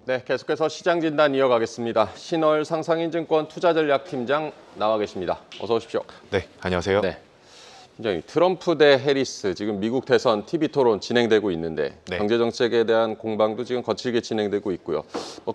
네, 계속해서 시장 진단 이어가겠습니다. 신월 상상인증권 투자전략팀장 나와 계십니다. 어서 오십시오. 네, 안녕하세요. 네, 팀장님, 트럼프 대 해리스 지금 미국 대선 TV 토론 진행되고 있는데 네. 경제 정책에 대한 공방도 지금 거칠게 진행되고 있고요.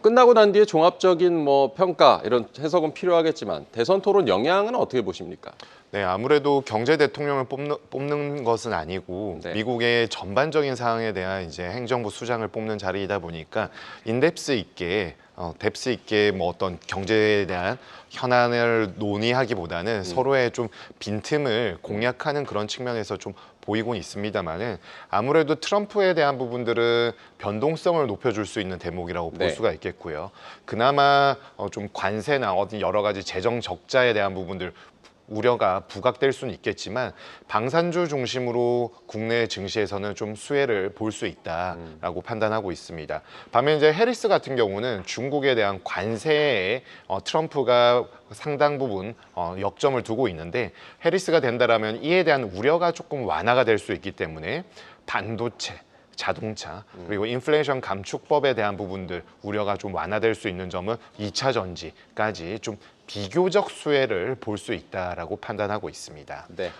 끝나고 난 뒤에 종합적인 평가 이런 해석은 필요하겠지만 대선 토론 영향은 어떻게 보십니까? 네, 아무래도 경제 대통령을 뽑는 것은 아니고 네. 미국의 전반적인 사항에 대한 이제 행정부 수장을 뽑는 자리이다 보니까 인덱스 있게 뎁스 있게 어떤 경제에 대한 현안을 논의하기보다는 서로의 좀 빈틈을 공략하는 그런 측면에서 좀 보이곤 있습니다만은 아무래도 트럼프에 대한 부분들은 변동성을 높여줄 수 있는 대목이라고 볼 네. 수가 있겠고요. 그나마 좀 관세나 어떤 여러 가지 재정 적자에 대한 부분들 우려가 부각될 수는 있겠지만 방산주 중심으로 국내 증시에서는 좀 수혜를 볼 수 있다라고 판단하고 있습니다. 반면 이제 해리스 같은 경우는 중국에 대한 관세에 트럼프가 상당 부분 역점을 두고 있는데 해리스가 된다라면 이에 대한 우려가 조금 완화가 될 수 있기 때문에 반도체 자동차 그리고 인플레이션 감축법에 대한 부분들 우려가 좀 완화될 수 있는 점은 2차 전지까지 좀 비교적 수혜를 볼 수 있다라고 판단하고 있습니다. 네.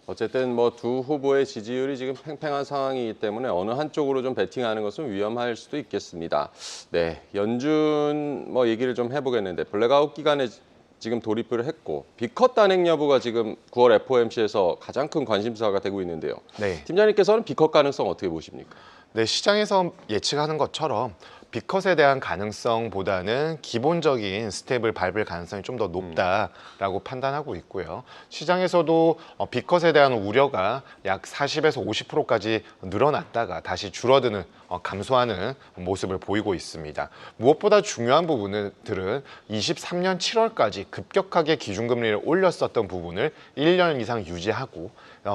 어쨌든 두 후보의 지지율이 지금 팽팽한 상황이기 때문에 어느 한쪽으로 좀 베팅하는 것은 위험할 수도 있겠습니다. 네, 연준 얘기를 좀 해보겠는데 블랙아웃 기간에 지금 돌입을 했고 비컷 단행 여부가 지금 9월 FOMC에서 가장 큰 관심사가 되고 있는데요. 네. 팀장님께서는 비컷 가능성 어떻게 보십니까? 네, 시장에서 예측하는 것처럼 비컷에 대한 가능성보다는 기본적인 스텝을 밟을 가능성이 좀 더 높다라고 판단하고 있고요. 시장에서도 비컷에 대한 우려가 약 40에서 50%까지 늘어났다가 다시 줄어드는 감소하는 모습을 보이고 있습니다. 무엇보다 중요한 부분들은 23년 7월까지 급격하게 기준금리를 올렸었던 부분을 1년 이상 유지하고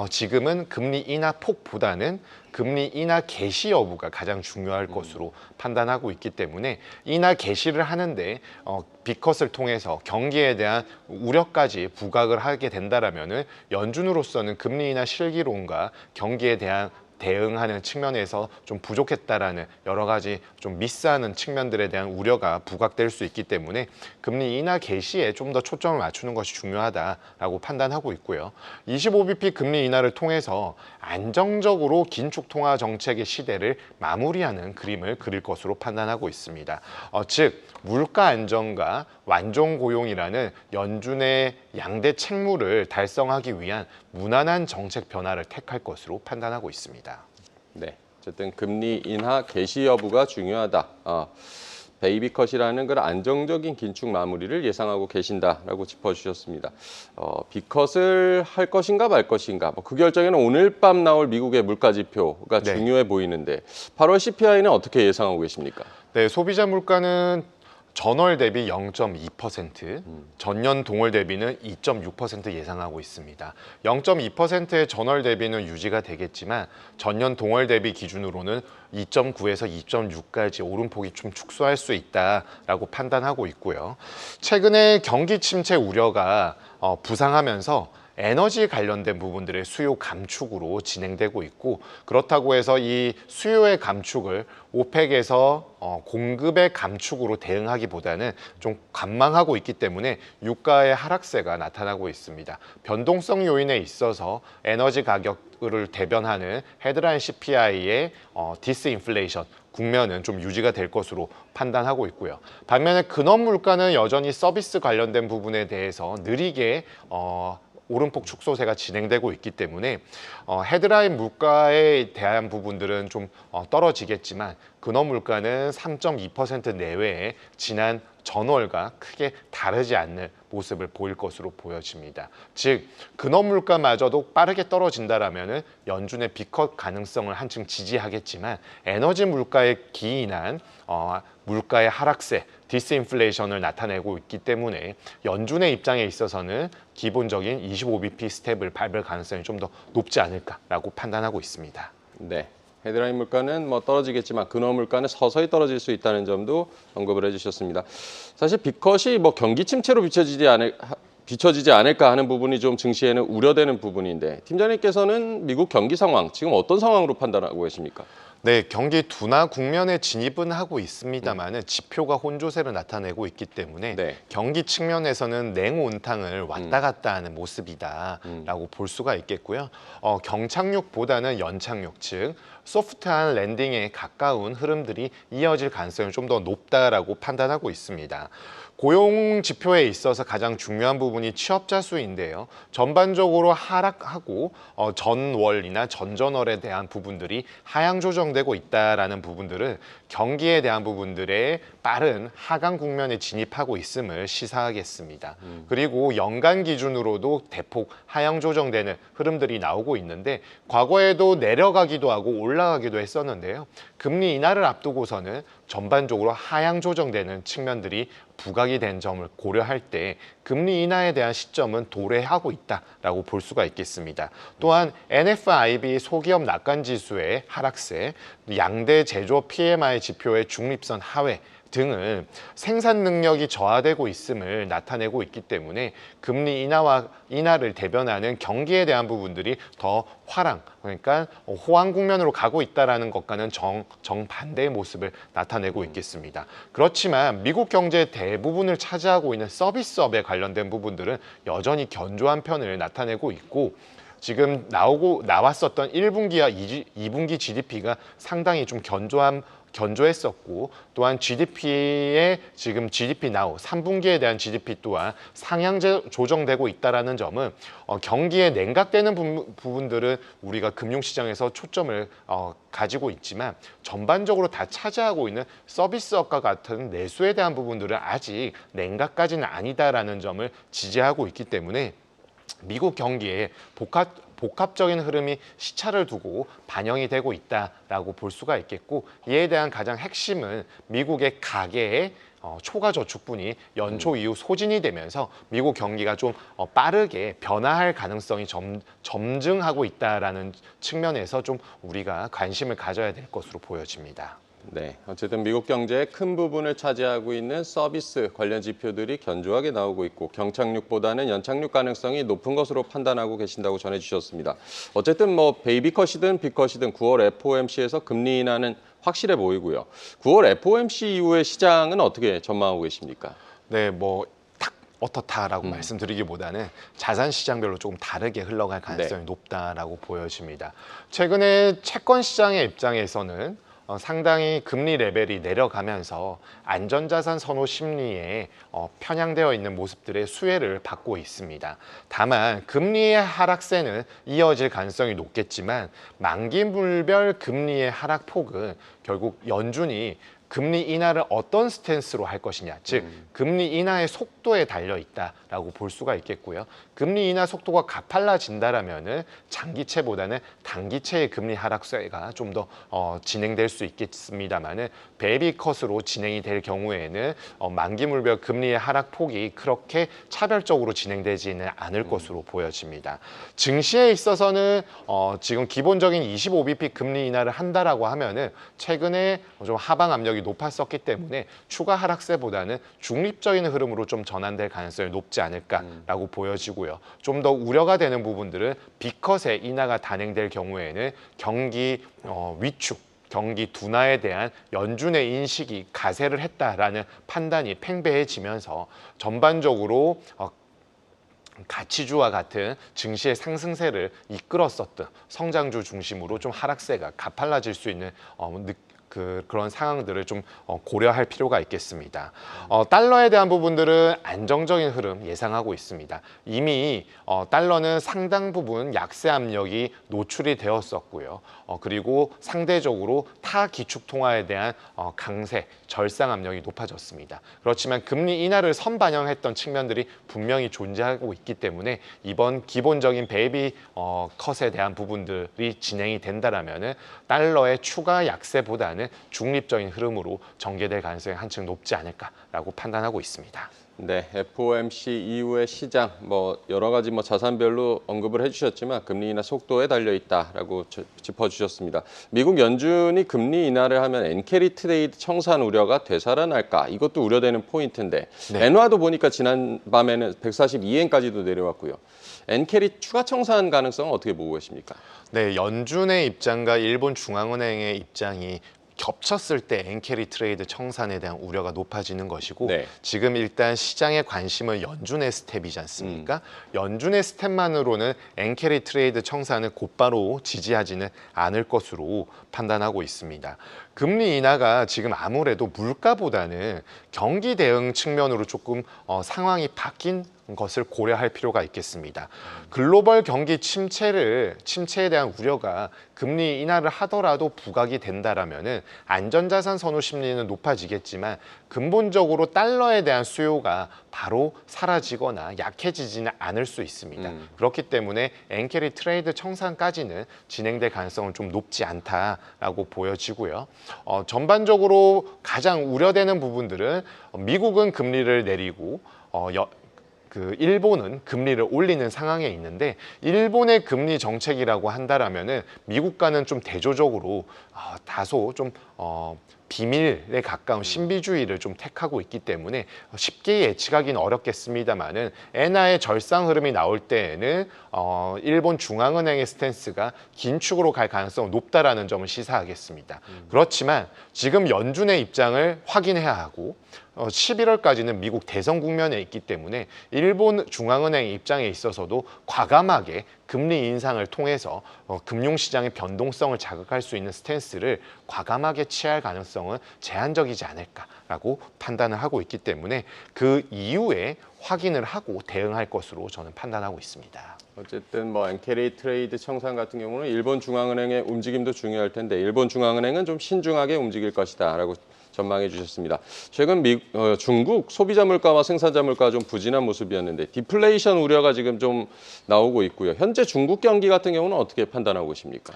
지금은 금리 인하 폭보다는 금리 인하 개시 여부가 가장 중요할 것으로 판단하고 있기 때문에 인하 개시를 하는데 비컷을 통해서 경기에 대한 우려까지 부각을 하게 된다라면은 연준으로서는 금리 인하 실기론과 경기에 대한 대응하는 측면에서 좀 부족했다라는 여러 가지 좀 미스하는 측면들에 대한 우려가 부각될 수 있기 때문에 금리 인하 개시에 좀 더 초점을 맞추는 것이 중요하다라고 판단하고 있고요. 25bp 금리 인하를 통해서 안정적으로 긴축 통화 정책의 시대를 마무리하는 그림을 그릴 것으로 판단하고 있습니다. 즉 물가 안정과 완종 고용이라는 연준의 양대 책무를 달성하기 위한 무난한 정책 변화를 택할 것으로 판단하고 있습니다. 네, 어쨌든 금리 인하 개시 여부가 중요하다. 베이비 컷이라는 그런 안정적인 긴축 마무리를 예상하고 계신다라고 짚어주셨습니다. 비컷을 할 것인가 말 것인가. 그 결정에는 오늘 밤 나올 미국의 물가 지표가 네. 중요해 보이는데 8월 CPI는 어떻게 예상하고 계십니까? 네, 소비자 물가는 전월 대비 0.2%, 전년 동월 대비는 2.6% 예상하고 있습니다. 0.2%의 전월 대비는 유지가 되겠지만 전년 동월 대비 기준으로는 2.9에서 2.6까지 오름폭이 좀 축소할 수 있다라고 판단하고 있고요. 최근에 경기 침체 우려가 부상하면서 에너지 관련된 부분들의 수요 감축으로 진행되고 있고 그렇다고 해서 이 수요의 감축을 오펙에서 공급의 감축으로 대응하기보다는 좀 관망하고 있기 때문에 유가의 하락세가 나타나고 있습니다. 변동성 요인에 있어서 에너지 가격을 대변하는 헤드라인 CPI의 디스인플레이션 국면은 좀 유지가 될 것으로 판단하고 있고요. 반면에 근원 물가는 여전히 서비스 관련된 부분에 대해서 느리게 오름폭 축소세가 진행되고 있기 때문에 헤드라인 물가에 대한 부분들은 좀 떨어지겠지만 근원 물가는 3.2% 내외에 지난 전월과 크게 다르지 않는 모습을 보일 것으로 보여집니다. 즉 근원 물가마저도 빠르게 떨어진다라면은 연준의 비컷 가능성을 한층 지지하겠지만 에너지 물가에 기인한 물가의 하락세, 디스인플레이션을 나타내고 있기 때문에 연준의 입장에 있어서는 기본적인 25bp 스텝을 밟을 가능성이 좀 더 높지 않을까라고 판단하고 있습니다. 네. 헤드라인 물가는 떨어지겠지만 근원 물가는 서서히 떨어질 수 있다는 점도 언급을 해주셨습니다. 사실 비컷이 경기 침체로 비춰지지 않을까 하는 부분이 좀 증시에는 우려되는 부분인데 팀장님께서는 미국 경기 상황 지금 어떤 상황으로 판단하고 계십니까? 네, 경기 둔화 국면에 진입은 하고 있습니다만은 지표가 혼조세를 나타내고 있기 때문에 네. 경기 측면에서는 냉온탕을 왔다 갔다 하는 모습이다라고 볼 수가 있겠고요. 경착륙보다는 연착륙, 즉 소프트한 랜딩에 가까운 흐름들이 이어질 가능성이 좀 더 높다라고 판단하고 있습니다. 고용 지표에 있어서 가장 중요한 부분이 취업자 수인데요. 전반적으로 하락하고 전월이나 전전월에 대한 부분들이 하향 조정되고 있다라는 부분들은 경기에 대한 부분들의 빠른 하강 국면에 진입하고 있음을 시사하겠습니다. 그리고 연간 기준으로도 대폭 하향 조정되는 흐름들이 나오고 있는데 과거에도 내려가기도 하고 올라가기도 했었는데요. 금리 인하를 앞두고서는 전반적으로 하향 조정되는 측면들이 부각이 된 점을 고려할 때 금리 인하에 대한 시점은 도래하고 있다라고 볼 수가 있겠습니다. 또한 NFIB 소기업 낙관 지수의 하락세, 양대 제조업 PMI 지표의 중립선 하회 등은 생산 능력이 저하되고 있음을 나타내고 있기 때문에 금리 인하를 대변하는 경기에 대한 부분들이 더 화랑, 그러니까 호황 국면으로 가고 있다는 것과는 정반대의 모습을 나타내고 있겠습니다. 그렇지만 미국 경제의 대부분을 차지하고 있는 서비스업에 관련된 부분들은 여전히 견조한 편을 나타내고 있고 지금 나왔었던 1분기와 2분기 GDP가 상당히 좀 견조했었고 또한 GDP의 지금 GDP 나우 3분기에 대한 GDP 또한 상향 조정되고 있다는 점은 경기에 냉각되는 부분들은 우리가 금융시장에서 초점을 가지고 있지만 전반적으로 다 차지하고 있는 서비스업과 같은 내수에 대한 부분들은 아직 냉각까지는 아니다라는 점을 지지하고 있기 때문에 미국 경기에 복합적인 흐름이 시차를 두고 반영이 되고 있다라고 볼 수가 있겠고 이에 대한 가장 핵심은 미국의 가계의 초과 저축분이 연초 이후 소진이 되면서 미국 경기가 좀 빠르게 변화할 가능성이 점증하고 있다라는 측면에서 좀 우리가 관심을 가져야 될 것으로 보여집니다. 네, 어쨌든 미국 경제의 큰 부분을 차지하고 있는 서비스 관련 지표들이 견조하게 나오고 있고 경착륙보다는 연착륙 가능성이 높은 것으로 판단하고 계신다고 전해주셨습니다. 어쨌든 뭐 베이비컷이든 빅컷이든 9월 FOMC에서 금리 인하는 확실해 보이고요. 9월 FOMC 이후의 시장은 어떻게 전망하고 계십니까? 네, 어떻다라고 말씀드리기보다는 자산 시장별로 조금 다르게 흘러갈 가능성이 높다라고 보여집니다. 최근에 채권 시장의 입장에서는 상당히 금리 레벨이 내려가면서 안전자산 선호 심리에 편향되어 있는 모습들의 수혜를 받고 있습니다. 다만 금리의 하락세는 이어질 가능성이 높겠지만 만기물별 금리의 하락폭은 결국 연준이 금리 인하를 어떤 스탠스로 할 것이냐, 즉 금리 인하의 속도에 달려 있다라고 볼 수가 있겠고요. 금리 인하 속도가 가팔라진다라면은 장기채보다는 단기채의 금리 하락세가 좀 더 진행될 수 있겠습니다만은 베이비컷으로 진행이 될 경우에는 만기물별 금리의 하락폭이 그렇게 차별적으로 진행되지는 않을 것으로 보여집니다. 증시에 있어서는 지금 기본적인 25bp 금리 인하를 한다라고 하면은 최근에 좀 하방 압력이 높았었기 때문에 추가 하락세보다는 중립적인 흐름으로 좀 전환될 가능성이 높지 않을까라고 보여지고요. 좀 더 우려가 되는 부분들은 B컷의 인하가 단행될 경우에는 경기 위축, 경기 둔화에 대한 연준의 인식이 가세를 했다라는 판단이 팽배해지면서 전반적으로 가치주와 같은 증시의 상승세를 이끌었었던 성장주 중심으로 좀 하락세가 가팔라질 수 있는 그런 상황들을 좀 고려할 필요가 있겠습니다. 달러에 대한 부분들은 안정적인 흐름 예상하고 있습니다. 이미 달러는 상당 부분 약세 압력이 노출이 되었었고요. 그리고 상대적으로 타 기축 통화에 대한 강세, 절상 압력이 높아졌습니다. 그렇지만 금리 인하를 선반영했던 측면들이 분명히 존재하고 있기 때문에 이번 기본적인 베이비 컷에 대한 부분들이 진행이 된다라면은 달러의 추가 약세보다는 중립적인 흐름으로 전개될 가능성이 한층 높지 않을까라고 판단하고 있습니다. 네, FOMC 이후의 시장 뭐 여러 가지 뭐 자산별로 언급을 해주셨지만 금리 인하 속도에 달려 있다라고 짚어주셨습니다. 미국 연준이 금리 인하를 하면 엔캐리 트레이드 청산 우려가 되살아날까 이것도 우려되는 포인트인데 네. 엔화도 보니까 지난 밤에는 142엔까지도 내려왔고요. 엔캐리 추가 청산 가능성은 어떻게 보고 계십니까? 네, 연준의 입장과 일본 중앙은행의 입장이 겹쳤을 때 엔캐리 트레이드 청산에 대한 우려가 높아지는 것이고 네. 지금 일단 시장의 관심은 연준의 스텝이지 않습니까? 연준의 스텝만으로는 엔캐리 트레이드 청산을 곧바로 지지하지는 않을 것으로 판단하고 있습니다. 금리 인하가 지금 아무래도 물가보다는 경기 대응 측면으로 조금 상황이 바뀐 것을 고려할 필요가 있겠습니다. 글로벌 경기 침체에 대한 우려가 금리 인하를 하더라도 부각이 된다라면은 안전자산 선호 심리는 높아지겠지만 근본적으로 달러에 대한 수요가 바로 사라지거나 약해지지는 않을 수 있습니다. 그렇기 때문에 엔캐리 트레이드 청산까지는 진행될 가능성은 좀 높지 않다라고 보여지고요. 전반적으로 가장 우려되는 부분들은 미국은 금리를 내리고 일본은 금리를 올리는 상황에 있는데 일본의 금리 정책이라고 한다라면은 미국과는 좀 대조적으로 다소 좀 비밀에 가까운 신비주의를 좀 택하고 있기 때문에 쉽게 예측하기는 어렵겠습니다만은 엔화의 절상 흐름이 나올 때에는 일본 중앙은행의 스탠스가 긴축으로 갈 가능성은 높다라는 점을 시사하겠습니다. 그렇지만 지금 연준의 입장을 확인해야 하고 11월까지는 미국 대선 국면에 있기 때문에 일본 중앙은행 입장에 있어서도 과감하게 금리 인상을 통해서 금융시장의 변동성을 자극할 수 있는 스탠스를 과감하게 취할 가능성은 제한적이지 않을까라고 판단을 하고 있기 때문에 그 이후에 확인을 하고 대응할 것으로 저는 판단하고 있습니다. 어쨌든 뭐 엔캐리 트레이드 청산 같은 경우는 일본 중앙은행의 움직임도 중요할 텐데 일본 중앙은행은 좀 신중하게 움직일 것이다라고 전망해 주셨습니다. 최근 중국 소비자 물가와 생산자 물가가 좀 부진한 모습이었는데 디플레이션 우려가 지금 좀 나오고 있고요. 현재 중국 경기 같은 경우는 어떻게 판단하고 계십니까?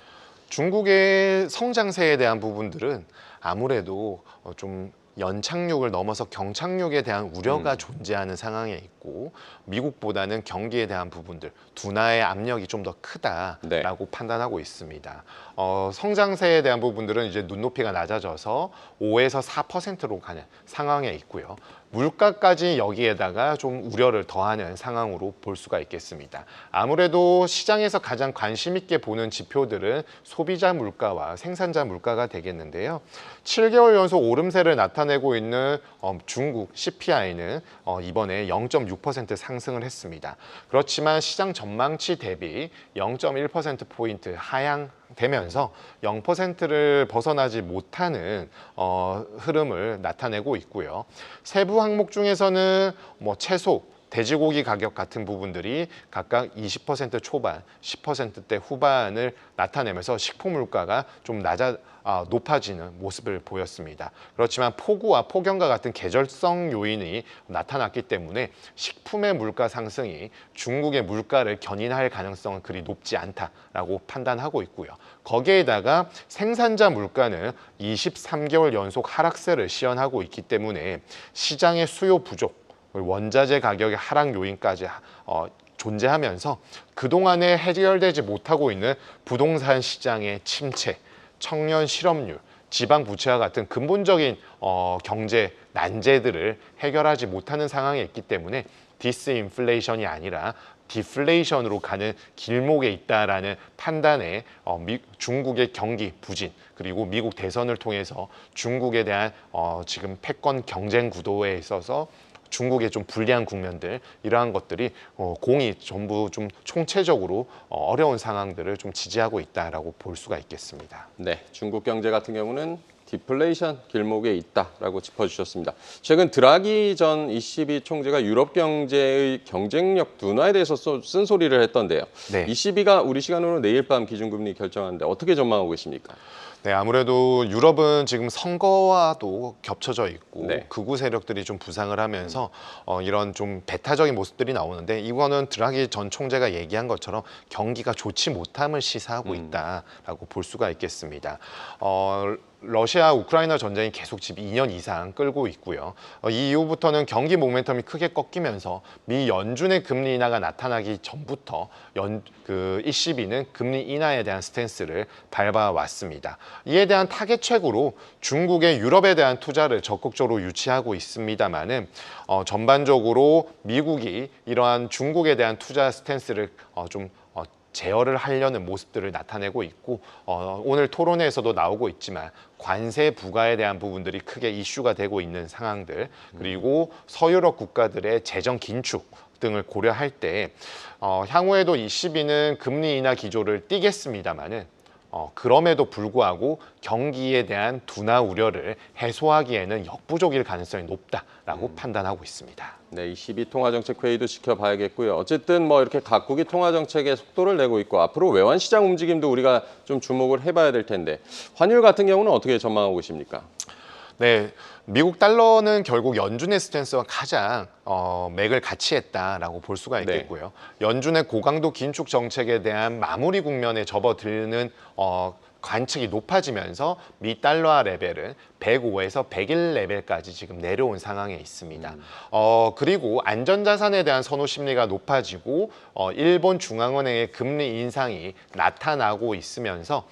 중국의 성장세에 대한 부분들은 아무래도 좀 연착륙을 넘어서 경착륙에 대한 우려가 존재하는 상황에 있고 미국보다는 경기에 대한 부분들 둔화의 압력이 좀 더 크다라고 네. 판단하고 있습니다. 성장세에 대한 부분들은 이제 눈높이가 낮아져서 5에서 4%로 가는 상황에 있고요. 물가까지 여기에다가 좀 우려를 더하는 상황으로 볼 수가 있겠습니다. 아무래도 시장에서 가장 관심 있게 보는 지표들은 소비자 물가와 생산자 물가가 되겠는데요. 7개월 연속 오름세를 나타내고 있는 중국 CPI는 이번에 0.6% 상승을 했습니다. 그렇지만 시장 전망치 대비 0.1%포인트 하향되면서 0%를 벗어나지 못하는 흐름을 나타내고 있고요. 세부 항목 중에서는 뭐 채소, 돼지고기 가격 같은 부분들이 각각 20% 초반, 10%대 후반을 나타내면서 식품 물가가 좀 높아지는 모습을 보였습니다. 그렇지만 폭우와 폭염과 같은 계절성 요인이 나타났기 때문에 식품의 물가 상승이 중국의 물가를 견인할 가능성은 그리 높지 않다라고 판단하고 있고요. 거기에다가 생산자 물가는 23개월 연속 하락세를 시현하고 있기 때문에 시장의 수요 부족, 원자재 가격의 하락 요인까지 존재하면서 그동안에 해결되지 못하고 있는 부동산 시장의 침체, 청년 실업률, 지방 부채와 같은 근본적인 경제 난제들을 해결하지 못하는 상황에 있기 때문에 디스인플레이션이 아니라 디플레이션으로 가는 길목에 있다라는 판단에 중국의 경기 부진 그리고 미국 대선을 통해서 중국에 대한 지금 패권 경쟁 구도에 있어서 중국의 좀 불리한 국면들 이러한 것들이 공이 전부 좀 총체적으로 어려운 상황들을 좀 지지하고 있다라고 볼 수가 있겠습니다. 네, 중국 경제 같은 경우는 디플레이션 길목에 있다라고 짚어주셨습니다. 최근 드라기 전 ECB 총재가 유럽 경제의 경쟁력 둔화에 대해서 쓴 소리를 했던데요. 네. ECB가 우리 시간으로 내일 밤 기준금리 결정하는데 어떻게 전망하고 계십니까? 네, 아무래도 유럽은 지금 선거와도 겹쳐져 있고 네. 극우 세력들이 좀 부상을 하면서 이런 좀 배타적인 모습들이 나오는데 이거는 드라기 전 총재가 얘기한 것처럼 경기가 좋지 못함을 시사하고 있다라고 볼 수가 있겠습니다. 러시아 우크라이나 전쟁이 계속 지금 2년 이상 끌고 있고요. 이 이후부터는 경기 모멘텀이 크게 꺾이면서 미 연준의 금리 인하가 나타나기 전부터 ECB는 금리 인하에 대한 스탠스를 밟아왔습니다. 이에 대한 타겟책으로 중국의 유럽에 대한 투자를 적극적으로 유치하고 있습니다만은 전반적으로 미국이 이러한 중국에 대한 투자 스탠스를 좀 제어를 하려는 모습들을 나타내고 있고 오늘 토론회에서도 나오고 있지만 관세 부과에 대한 부분들이 크게 이슈가 되고 있는 상황들 그리고 서유럽 국가들의 재정 긴축 등을 고려할 때 향후에도 ECB는 금리 인하 기조를 띠겠습니다마는 그럼에도 불구하고 경기에 대한 둔화 우려를 해소하기에는 역부족일 가능성이 높다라고 판단하고 있습니다. 네, ECB 통화정책회의도 지켜봐야겠고요. 어쨌든 뭐 이렇게 각국이 통화정책에 속도를 내고 있고 앞으로 외환시장 움직임도 우리가 좀 주목을 해봐야 될 텐데 환율 같은 경우는 어떻게 전망하고 계십니까? 네, 미국 달러는 결국 연준의 스탠스와 가장 맥을 같이 했다라고 볼 수가 있겠고요. 연준의 고강도 긴축 정책에 대한 마무리 국면에 접어드는 관측이 높아지면서 미 달러화 레벨은 105에서 101 레벨까지 지금 내려온 상황에 있습니다. 그리고 안전자산에 대한 선호 심리가 높아지고 일본 중앙은행의 금리 인상이 나타나고 있으면서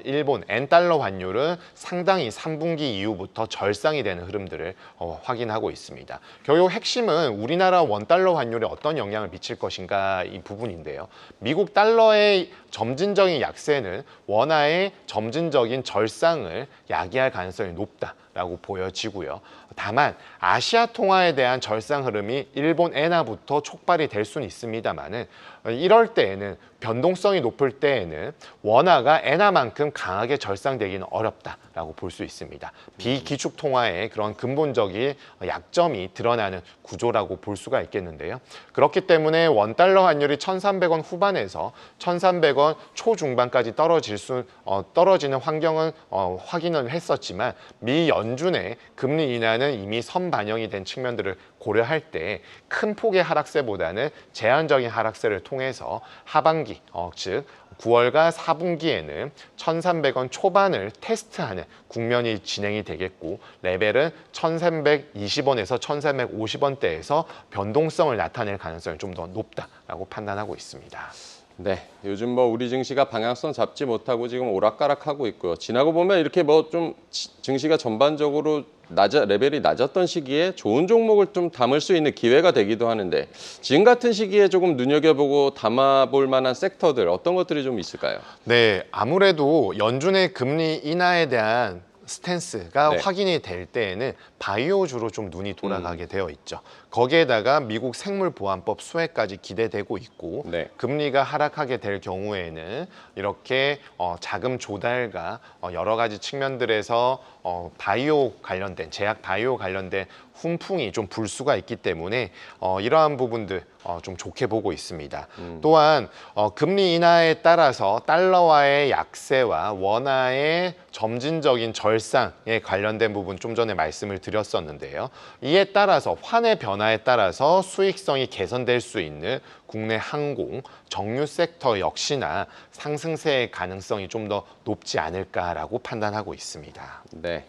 일본 엔달러 환율은 상당히 3분기 이후부터 절상이 되는 흐름들을 확인하고 있습니다. 결국 핵심은 우리나라 원달러 환율에 어떤 영향을 미칠 것인가 이 부분인데요. 미국 달러의 점진적인 약세는 원화의 점진적인 절상을 야기할 가능성이 높다라고 보여지고요. 다만 아시아 통화에 대한 절상 흐름이 일본 엔화부터 촉발이 될 수는 있습니다만은 이럴 때에는 변동성이 높을 때에는 원화가 엔화만큼 강하게 절상되기는 어렵다라고 볼 수 있습니다. 비기축 통화의 그런 근본적인 약점이 드러나는 구조라고 볼 수가 있겠는데요. 그렇기 때문에 원달러 환율이 1,300원 후반에서 1,300원 초중반까지 떨어지는 환경은 확인을 했었지만 미 연준의 금리 인하는 이미 선반영이 된 측면들을 고려할 때 큰 폭의 하락세보다는 제한적인 하락세를 통해서 하반기 즉 9월과 4분기에는 1,300원 초반을 테스트하는 국면이 진행이 되겠고 레벨은 1,320원에서 1,350원대에서 변동성을 나타낼 가능성이 좀 더 높다라고 판단하고 있습니다. 네, 요즘 뭐 우리 증시가 방향성 잡지 못하고 지금 오락가락하고 있고요. 지나고 보면 이렇게 뭐 좀 증시가 전반적으로 레벨이 낮았던 시기에 좋은 종목을 좀 담을 수 있는 기회가 되기도 하는데 지금 같은 시기에 조금 눈여겨보고 담아볼 만한 섹터들 어떤 것들이 좀 있을까요? 네, 아무래도 연준의 금리 인하에 대한 스탠스가 네. 확인이 될 때에는 바이오주로 좀 눈이 돌아가게 되어 있죠. 거기에다가 미국 생물보안법 수혜까지 기대되고 있고 네. 금리가 하락하게 될 경우에는 이렇게 자금 조달과 여러 가지 측면들에서 바이오 관련된 제약 바이오 관련된 훈풍이 좀 불 수가 있기 때문에 이러한 부분들 좀 좋게 보고 있습니다. 또한 금리 인하에 따라서 달러와의 약세와 원화의 점진적인 절상에 관련된 부분 좀 전에 말씀을 드렸었는데요. 이에 따라서 환의 변화에 따라서 수익성이 개선될 수 있는 국내 항공, 정유 섹터 역시나 상승세의 가능성이 좀 더 높지 않을까라고 판단하고 있습니다. 네.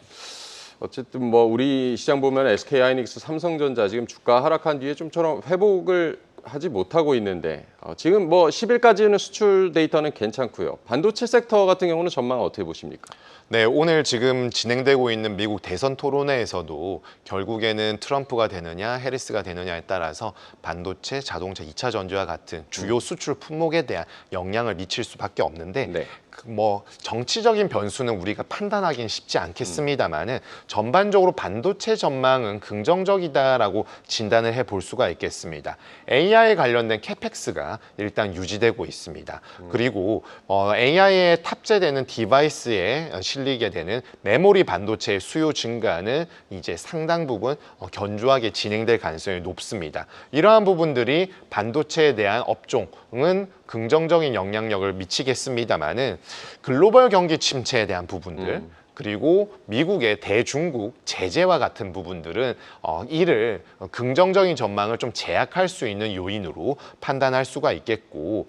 어쨌든 뭐 우리 시장 보면 SK하이닉스, 삼성전자 지금 주가 하락한 뒤에 좀처럼 회복을 하지 못하고 있는데 지금 뭐 10일까지는 수출 데이터는 괜찮고요. 반도체 섹터 같은 경우는 전망 어떻게 보십니까? 네, 오늘 지금 진행되고 있는 미국 대선 토론회에서도 결국에는 트럼프가 되느냐 해리스가 되느냐에 따라서 반도체, 자동차, 2차 전지와 같은 주요 수출 품목에 대한 영향을 미칠 수밖에 없는데 네. 뭐 정치적인 변수는 우리가 판단하기는 쉽지 않겠습니다만은 전반적으로 반도체 전망은 긍정적이다라고 진단을 해볼 수가 있겠습니다. AI 관련된 캐펙스가 일단 유지되고 있습니다. 그리고 AI에 탑재되는 디바이스에 실리게 되는 메모리 반도체의 수요 증가는 이제 상당 부분 견조하게 진행될 가능성이 높습니다. 이러한 부분들이 반도체에 대한 업종은 긍정적인 영향력을 미치겠습니다만은 글로벌 경기 침체에 대한 부분들 그리고 미국의 대중국 제재와 같은 부분들은 이를 긍정적인 전망을 좀 제약할 수 있는 요인으로 판단할 수가 있겠고,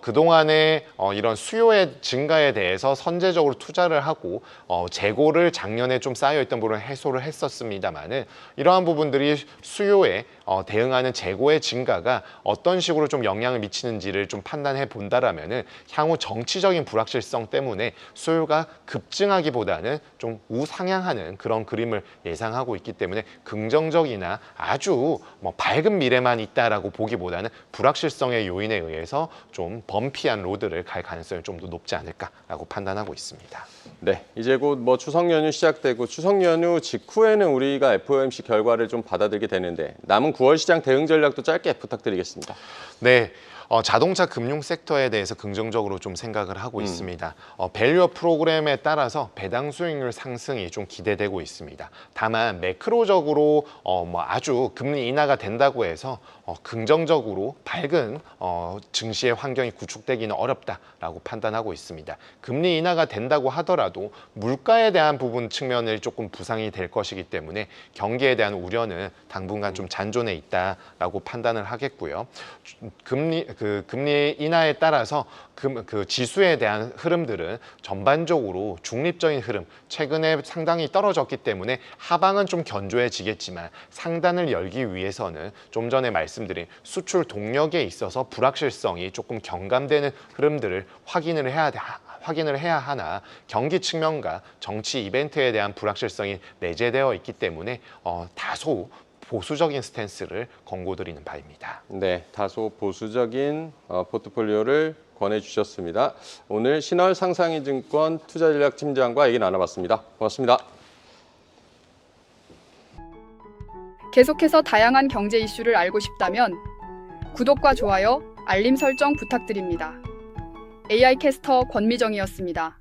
그동안에 이런 수요의 증가에 대해서 선제적으로 투자를 하고 재고를 작년에 좀 쌓여있던 부분을 해소를 했었습니다만은, 이러한 부분들이 수요에 대응하는 재고의 증가가 어떤 식으로 좀 영향을 미치는지를 좀 판단해 본다라면은 향후 정치적인 불확실성 때문에 수요가 급증하기보다는 좀 우상향하는 그런 그림을 예상하고 있기 때문에 긍정적이나 아주 밝은 미래만 있다라고 보기보다는 불확실성의 요인에 의해서 좀 범피한 로드를 갈 가능성이 좀 더 높지 않을까라고 판단하고 있습니다. 네, 이제 곧 추석 연휴 시작되고 추석 연휴 직후에는 우리가 FOMC 결과를 좀 받아들이게 되는데, 남은 9월 시장 대응 전략도 짧게 부탁드리겠습니다. 네. 자동차 금융 섹터에 대해서 긍정적으로 좀 생각을 하고 있습니다. 밸류업 프로그램에 따라서 배당 수익률 상승이 좀 기대되고 있습니다. 다만 매크로적으로 아주 금리 인하가 된다고 해서 긍정적으로 밝은 증시의 환경이 구축되기는 어렵다라고 판단하고 있습니다. 금리 인하가 된다고 하더라도 물가에 대한 부분 측면을 조금 부상이 될 것이기 때문에 경기에 대한 우려는 당분간 좀 잔존해 있다라고 판단을 하겠고요. 금리 인하에 따라서 그 지수에 대한 흐름들은 전반적으로 중립적인 흐름, 최근에 상당히 떨어졌기 때문에 하방은 좀 견조해지겠지만 상단을 열기 위해서는 좀 전에 말씀드린 수출 동력에 있어서 불확실성이 조금 경감되는 흐름들을 확인을 해야 하나, 경기 측면과 정치 이벤트에 대한 불확실성이 내재되어 있기 때문에 다소 보수적인 스탠스를 권고드리는 바입니다. 네, 다소 보수적인 포트폴리오를 권해주셨습니다. 오늘 신월 상상이증권 투자전략팀장과 얘기 나눠봤습니다. 고맙습니다. 계속해서 다양한 경제 이슈를 알고 싶다면 구독과 좋아요, 알림 설정 부탁드립니다. AI 캐스터 권미정이었습니다.